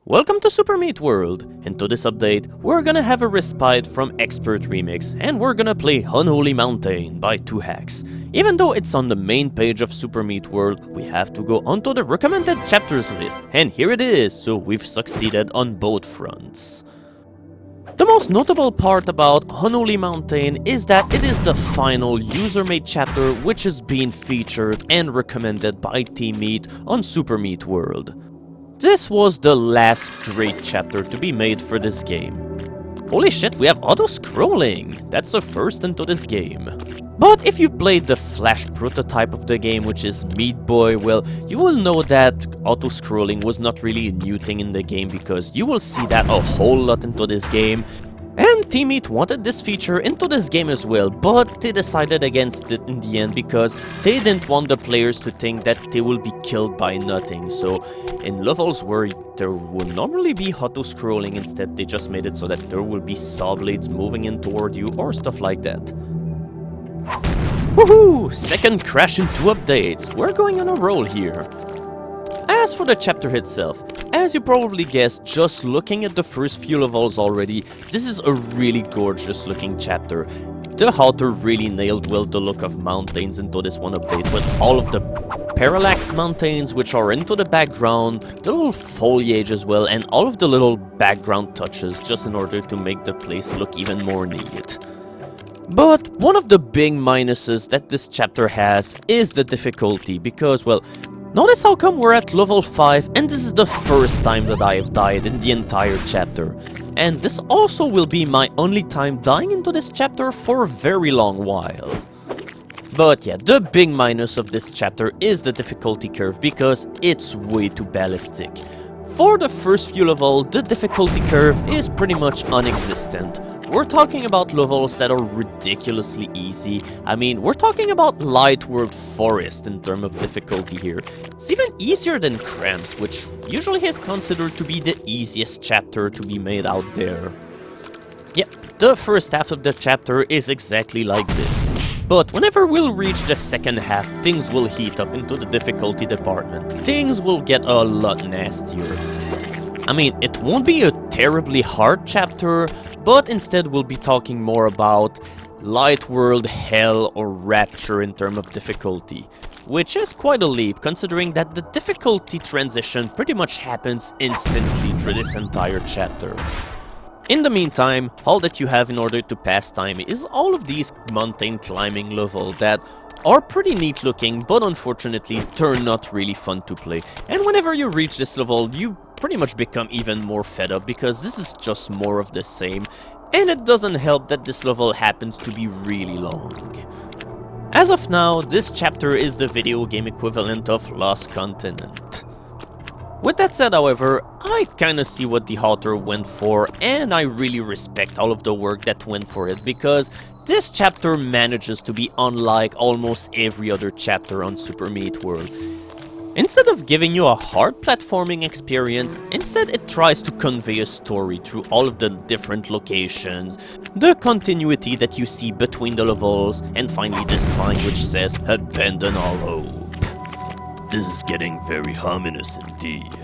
Welcome to Super Meat World. Into this update, we're gonna have a respite from Expert Remix, and we're gonna play Unholy Mountain by 2 Hacks. Even though it's on the main page of Super Meat World, we have to go onto the recommended chapters list, and here it is, so we've succeeded on both fronts. The most notable part about Unholy Mountain is that it is the final user-made chapter which is being featured and recommended by Team Meat on Super Meat World. This was the last great chapter to be made for this game. Holy shit, we have auto-scrolling! That's the first into this game. But if you played the Flash prototype of the game, which is Meat Boy, well, you will know that auto-scrolling was not really a new thing in the game, because you will see that a whole lot into this game. And Team Meat wanted this feature into this game as well, but they decided against it in the end because they didn't want the players to think that they will be killed by nothing. So in levels where there will normally be auto-scrolling, instead they just made it so that there will be saw blades moving in toward you or stuff like that. Woohoo! Second crash in 2 updates. We're going on a roll here. As for the chapter itself, as you probably guessed just looking at the first few levels already, this is a really gorgeous looking chapter. The author really nailed well the look of mountains into this one update, with all of the parallax mountains which are into the background, the little foliage as well, and all of the little background touches just in order to make the place look even more neat. But one of the big minuses that this chapter has is the difficulty, because, well, notice how come we're at level 5 and this is the first time that I have died in the entire chapter. And this also will be my only time dying into this chapter for a very long while. But yeah, the big minus of this chapter is the difficulty curve, because it's way too ballistic. For the first few levels, the difficulty curve is pretty much non-existent. We're talking about levels that are ridiculously easy. I mean, we're talking about Light World Forest in terms of difficulty here. It's even easier than Cramps, which usually is considered to be the easiest chapter to be made out there. Yep, the first half of the chapter is exactly like this. But whenever we'll reach the second half, things will heat up into the difficulty department. Things will get a lot nastier. I mean, it won't be a terribly hard chapter, but instead we'll be talking more about Light World, Hell, or Rapture in terms of difficulty. Which is quite a leap, considering that the difficulty transition pretty much happens instantly through this entire chapter. In the meantime, all that you have in order to pass time is all of these mountain climbing levels that are pretty neat looking, but unfortunately they're not really fun to play. And whenever you reach this level, you pretty much become even more fed up, because this is just more of the same, and it doesn't help that this level happens to be really long. As of now, this chapter is the video game equivalent of Lost Continent. With that said, however, I kinda see what the author went for, and I really respect all of the work that went for it, because this chapter manages to be unlike almost every other chapter on Super Meat World. Instead of giving you a hard platforming experience, instead it tries to convey a story through all of the different locations, the continuity that you see between the levels, and finally this sign which says, "Abandon all hope." This is getting very ominous indeed.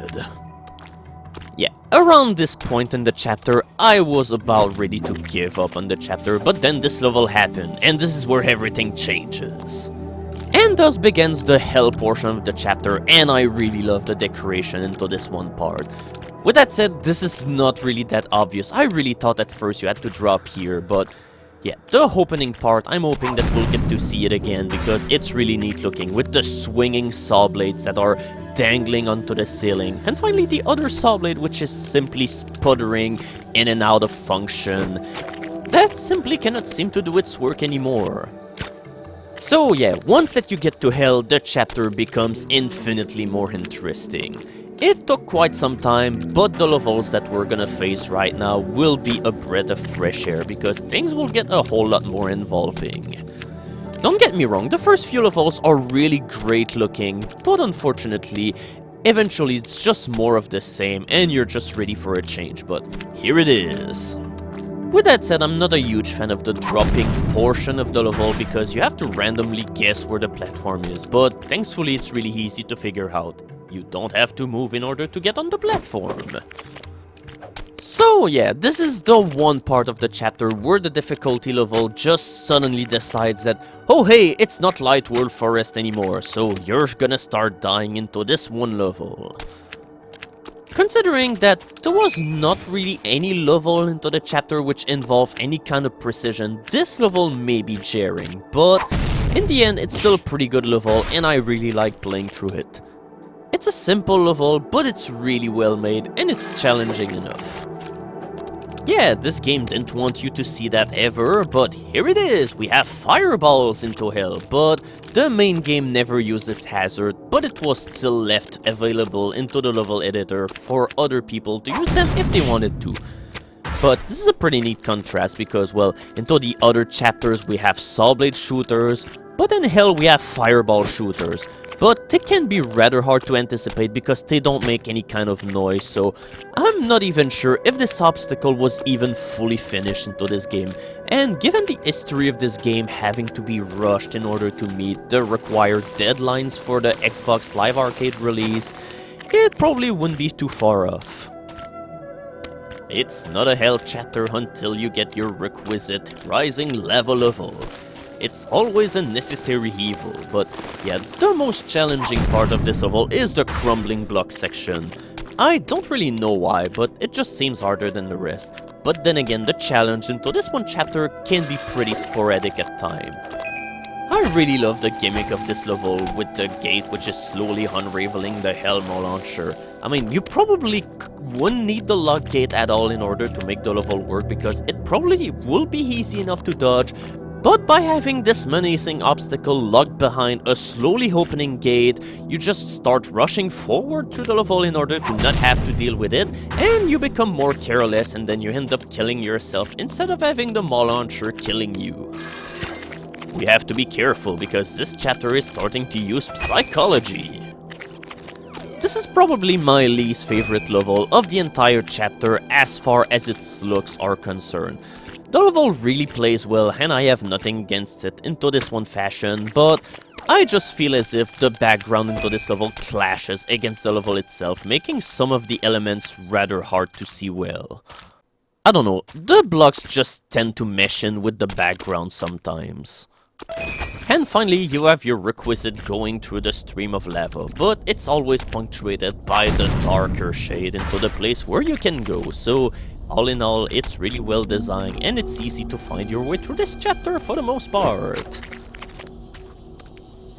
Yeah, around this point in the chapter, I was about ready to give up on the chapter, but then this level happened, and this is where everything changes. And thus begins the Hell portion of the chapter, and I really love the decoration into this one part. With that said, this is not really that obvious. I really thought at first you had to drop here, but yeah, the opening part, I'm hoping that we'll get to see it again, because it's really neat looking, with the swinging saw blades that are dangling onto the ceiling, and finally the other saw blade which is simply sputtering in and out of function. That simply cannot seem to do its work anymore. So yeah, once that you get to Hell, the chapter becomes infinitely more interesting. It took quite some time, but the levels that we're gonna face right now will be a breath of fresh air, because things will get a whole lot more involving. Don't get me wrong, the first few levels are really great looking, but unfortunately, eventually it's just more of the same and you're just ready for a change, but here it is. With that said, I'm not a huge fan of the dropping portion of the level, because you have to randomly guess where the platform is, but thankfully it's really easy to figure out. You don't have to move in order to get on the platform. So yeah, this is the one part of the chapter where the difficulty level just suddenly decides that, oh hey, it's not Light World Forest anymore, so you're gonna start dying into this one level. Considering that there was not really any level into the chapter which involved any kind of precision, this level may be jarring, but in the end it's still a pretty good level and I really like playing through it. It's a simple level, but it's really well made and it's challenging enough. Yeah, this game didn't want you to see that ever, but here it is, we have fireballs into hell, but the main game never uses hazard, but it was still left available into the level editor for other people to use them if they wanted to. But this is a pretty neat contrast because, well, into the other chapters we have saw blade shooters, but in hell we have fireball shooters. But they can be rather hard to anticipate because they don't make any kind of noise, so I'm not even sure if this obstacle was even fully finished into this game. And given the history of this game having to be rushed in order to meet the required deadlines for the Xbox Live Arcade release, it probably wouldn't be too far off. It's not a hell chapter until you get your requisite rising level. It's always a necessary evil, but yeah, the most challenging part of this level is the crumbling block section. I don't really know why, but it just seems harder than the rest. But then again, the challenge into this one chapter can be pretty sporadic at times. I really love the gimmick of this level with the gate which is slowly unraveling the Hellmo launcher. I mean, you probably wouldn't need the lock gate at all in order to make the level work because it probably will be easy enough to dodge. But by having this menacing obstacle locked behind a slowly opening gate, you just start rushing forward through the level in order to not have to deal with it, and you become more careless and then you end up killing yourself instead of having the maw launcher killing you. We have to be careful because this chapter is starting to use psychology. This is probably my least favorite level of the entire chapter as far as its looks are concerned. The level really plays well and I have nothing against it into this one fashion, but I just feel as if the background into this level clashes against the level itself, making some of the elements rather hard to see well. I don't know, the blocks just tend to mesh in with the background sometimes. And finally, you have your requisite going through the stream of lava, but it's always punctuated by the darker shade into the place where you can go, so all in all, it's really well designed and it's easy to find your way through this chapter for the most part.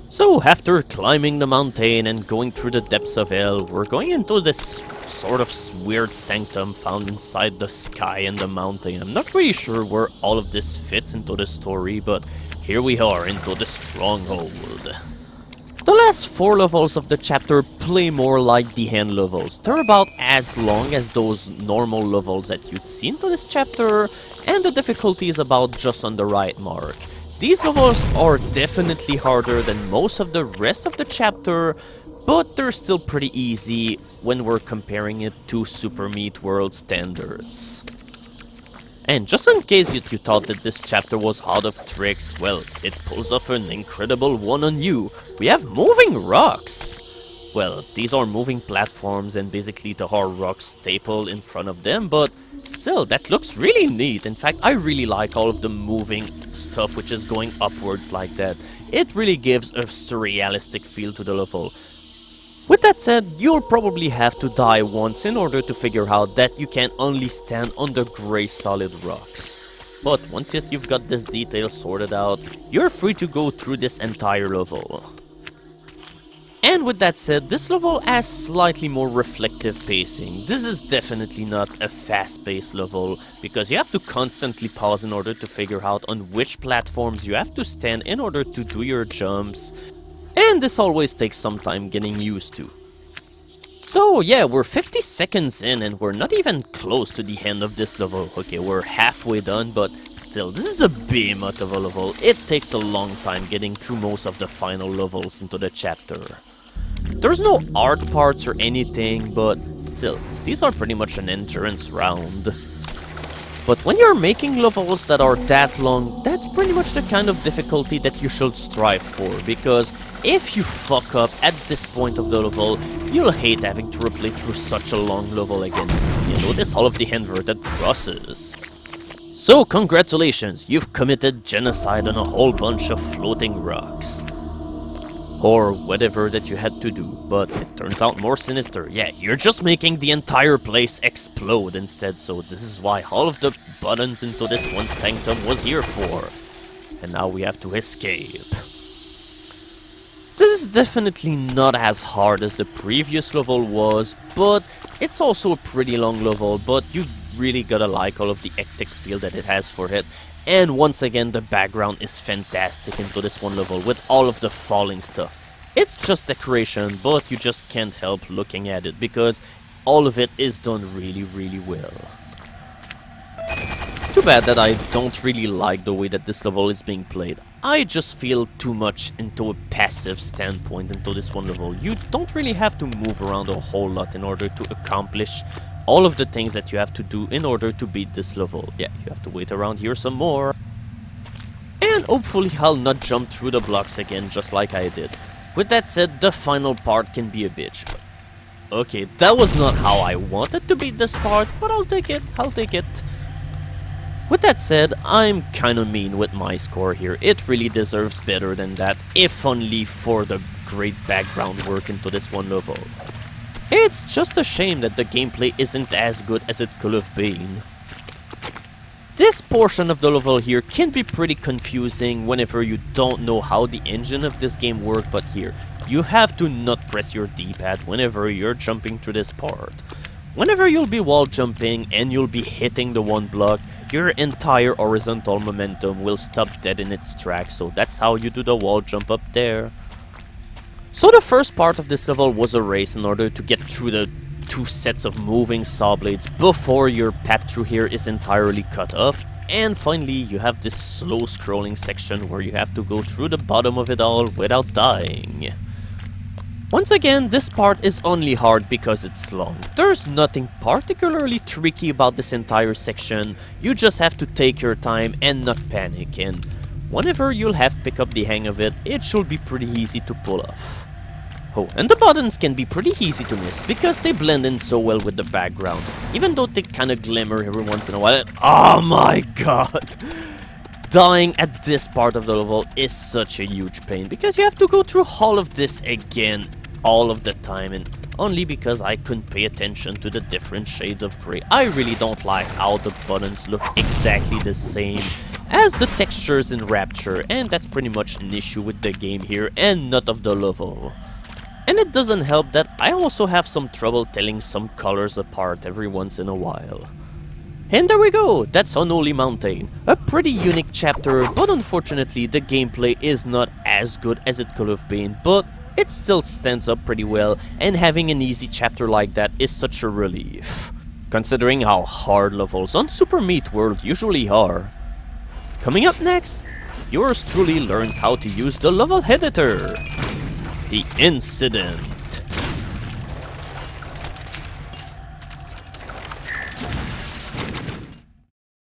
So after climbing the mountain and going through the depths of hell, we're going into this sort of weird sanctum found inside the sky and the mountain. I'm not really sure where all of this fits into the story, but here we are into the stronghold. The last 4 levels of the chapter play more like the end levels. They're about as long as those normal levels that you'd see into this chapter, and the difficulty is about just on the right mark. These levels are definitely harder than most of the rest of the chapter, but they're still pretty easy when we're comparing it to Super Meat World standards. And just in case you thought that this chapter was out of tricks, well, it pulls off an incredible one on you. We have moving rocks! Well, these are moving platforms and basically there are rocks stapled in front of them, but still, that looks really neat. In fact, I really like all of the moving stuff which is going upwards like that. It really gives a surrealistic feel to the level. With that said, you'll probably have to die once in order to figure out that you can only stand on the grey solid rocks. But once you've got this detail sorted out, you're free to go through this entire level. And with that said, this level has slightly more reflective pacing. This is definitely not a fast-paced level, because you have to constantly pause in order to figure out on which platforms you have to stand in order to do your jumps. And this always takes some time getting used to. So yeah, we're 50 seconds in and we're not even close to the end of this level. Okay, we're halfway done, but still, this is a behemoth of a level. It takes a long time getting through most of the final levels into the chapter. There's no art parts or anything, but still, these are pretty much an endurance round. But when you're making levels that are that long, that's pretty much the kind of difficulty that you should strive for, because if you fuck up at this point of the level, you'll hate having to replay through such a long level again. You notice all of the inverted crosses. So congratulations, you've committed genocide on a whole bunch of floating rocks. Or whatever that you had to do, but it turns out more sinister. Yeah, you're just making the entire place explode instead, so this is why all of the buttons into this one sanctum was here for. And now we have to escape. This is definitely not as hard as the previous level was, but it's also a pretty long level, but you really gotta like all of the hectic feel that it has for it. And once again, the background is fantastic into this one level with all of the falling stuff. It's just decoration, but you just can't help looking at it because all of it is done really, really well. Too bad that I don't really like the way that this level is being played. I just feel too much into a passive standpoint into this one level. You don't really have to move around a whole lot in order to accomplish all of the things that you have to do in order to beat this level. Yeah, you have to wait around here some more. And hopefully I'll not jump through the blocks again just like I did. With that said, the final part can be a bitch. Okay, that was not how I wanted to beat this part, but I'll take it, With that said, I'm kinda mean with my score here. It really deserves better than that, if only for the great background work into this one level. It's just a shame that the gameplay isn't as good as it could have been. This portion of the level here can be pretty confusing whenever you don't know how the engine of this game works, but here, you have to not press your D-pad whenever you're jumping through this part. Whenever you'll be wall jumping and you'll be hitting the one block, your entire horizontal momentum will stop dead in its tracks, so that's how you do the wall jump up there. So the first part of this level was a race in order to get through the 2 sets of moving saw blades before your path through here is entirely cut off. And finally, you have this slow scrolling section where you have to go through the bottom of it all without dying. Once again, this part is only hard because it's long. There's nothing particularly tricky about this entire section, you just have to take your time and not panic, and whenever you'll have pick up the hang of it, it should be pretty easy to pull off. Oh, and the buttons can be pretty easy to miss because they blend in so well with the background, even though they kinda glimmer every once in a while. Oh my god! Dying at this part of the level is such a huge pain because you have to go through all of this again all of the time, and only because I couldn't pay attention to the different shades of grey. I really don't like how the buttons look exactly the same as the textures in Rapture, and that's pretty much an issue with the game here and not of the level. And it doesn't help that I also have some trouble telling some colors apart every once in a while. And there we go, that's Unholy Mountain. A pretty unique chapter, but unfortunately the gameplay is not as good as it could have been, but it still stands up pretty well, and having an easy chapter like that is such a relief, considering how hard levels on Super Meat World usually are. Coming up next, yours truly learns how to use the level editor. The Incident.